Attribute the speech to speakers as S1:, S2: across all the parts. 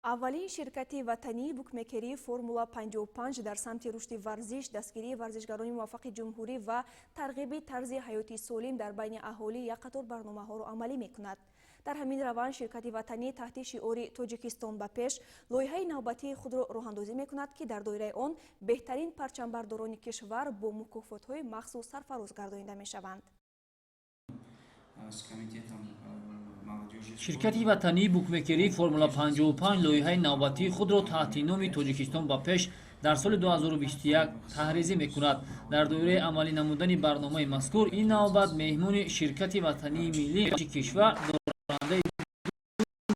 S1: Аввалин ширкати ватании букмекерии Формула 55 дар самти рушди варзиш, дастгирии варзишгарони муваффақи ҷумҳурӣ ва тарғиби тарзи ҳаёти солим дар байни аҳолӣ як қатор барномаҳоро амалӣ мекунад. Дар ҳамин раванд ширкати ватанӣ таҳти шиори Тоҷикистон ба пеш лоиҳаи навбатии худро роҳандозӣ мекунад, ки дар доираи он беҳтарин парчамбардорони кишвар бо мукофотҳои махсус сарфароз гардонида мешаванд.
S2: ширкати ватании букмекерии Формула 55 лоиҳаи навбатии худро таҳти номи Тоҷикистон ба пеш дар соли 2021 таҳризӣ мекунад. Дар доираи амалӣ намудани барномаи мазкур, ин навбат меҳмони ширкати ватании миллии кишвар дорандаи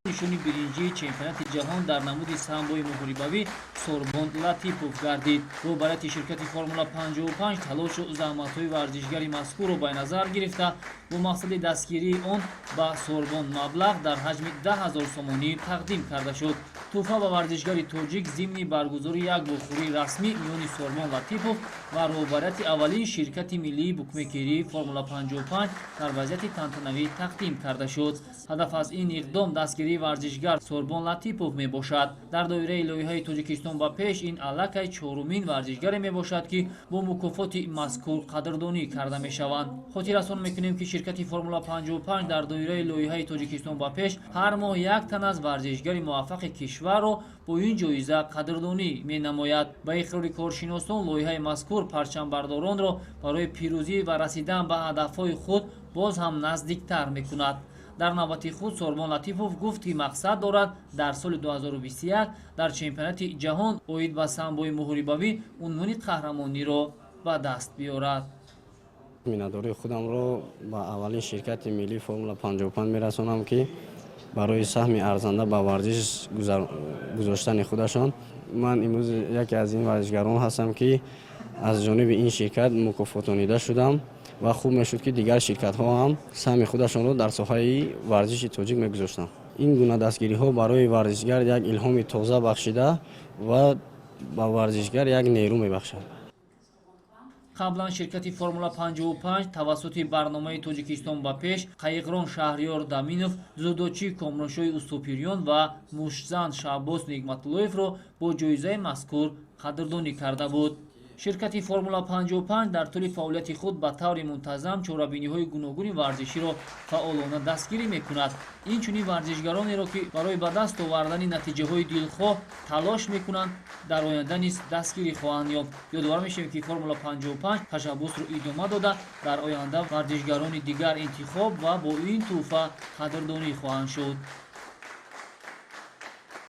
S2: нишони биринҷии чемпионати ҷаҳон дар намуди самбои муҳорибавӣ Сорбон Латипов гардид. Бо барояти ширкати Формула 55 талошу заҳматҳои варзишгари мазкурро ба назар гирифта, бо мақсади дастгирии он ба Сорбон маблағ дар ҳаҷми 10 000 сомонӣ тақдим карда шуд. тӯҳфа ба варзишгари тоҷик зимни баргузори як бохӯрии расмӣ миёни Сорбон Латипов ва роҳбарияти аввалин ширкати миллии букмекерии Формула 55 дар вазъияти тантанавӣ тақдим карда шуд. ҳадаф аз ин иқдом дастгирии варзишгар Сорбон Латипов мебошад. дар доираи лоиҳаи Тоҷикистон ба пеш, ин аллакай чорумин варзишгаре мебошад, ки бо мукофоти мазкур қадрдонӣ карда мешаванд. хотиррасон мекунем, ки ширкати Формула 55 дар доираи лоиҳаи Тоҷикистон ба пеш ҳар моҳ як тан аз варзишгари муваффақи кишварро бо ин ҷоиза қадрдонӣ менамояд. ба иқрори коршиносон, лоиҳаи мазкур парчамбардоронро барои пирӯзӣ ва расидан ба ҳадафҳои худ боз ҳам наздиктар мекунад. дар навбати худ Сорбон Латипов гуфт, ки мақсад дорад дар соли 2021 дар чемпионати ҷаҳон оид ба самбои муҳорибавӣ унвони қаҳрамониро ба даст биёрад.
S3: миннатдории худамро ба аввалин ширкати миллии Формула 55 мерасонам, ки барои саҳми арзанда ба варзиш гузоштани худашон, ман имрӯз яке аз ин варзишгарон ҳастам, ки аз ҷониби ин ширкат мукофотонида шудам ва хуб мешуд, ки дигар ширкатҳо ҳам саҳми худашонро дар соҳаи варзиши тоҷик мегузоштанд. ин гуна дастгириҳо барои варзишгар як илҳоми тоза бахшида ва ба варзишгар як нерӯ мебахшад.
S2: қаблан ширкати Формула 55 тавассути барномаи Тоҷикистон ба пеш қайиқрон Шаҳриёр Даминов, дзюдочи Комроншоҳи Уступирён ва мушзан Шаҳбоз Нигматуллоевро бо ҷоизаи мазкур қадрдонӣ карда буд. ширкати Формула 55 дар тӯли фаъолияти худ ба таври мунтазам чорабиниҳои гуногуни варзиширо фаъолона дастгирӣ мекунад. инчунин варзишгаронеро, ки барои ба даст овардани натиҷаҳои дилхоҳ талош мекунанд, дар оянда низ дастгирӣ хоҳанд ёфт. ёдовар мешавем, ки Формула 55 ташаббусро идома дода, дар оянда варзишгарони дигар интихоб ва бо ин тӯҳфа қадрдонӣ хоҳанд шуд.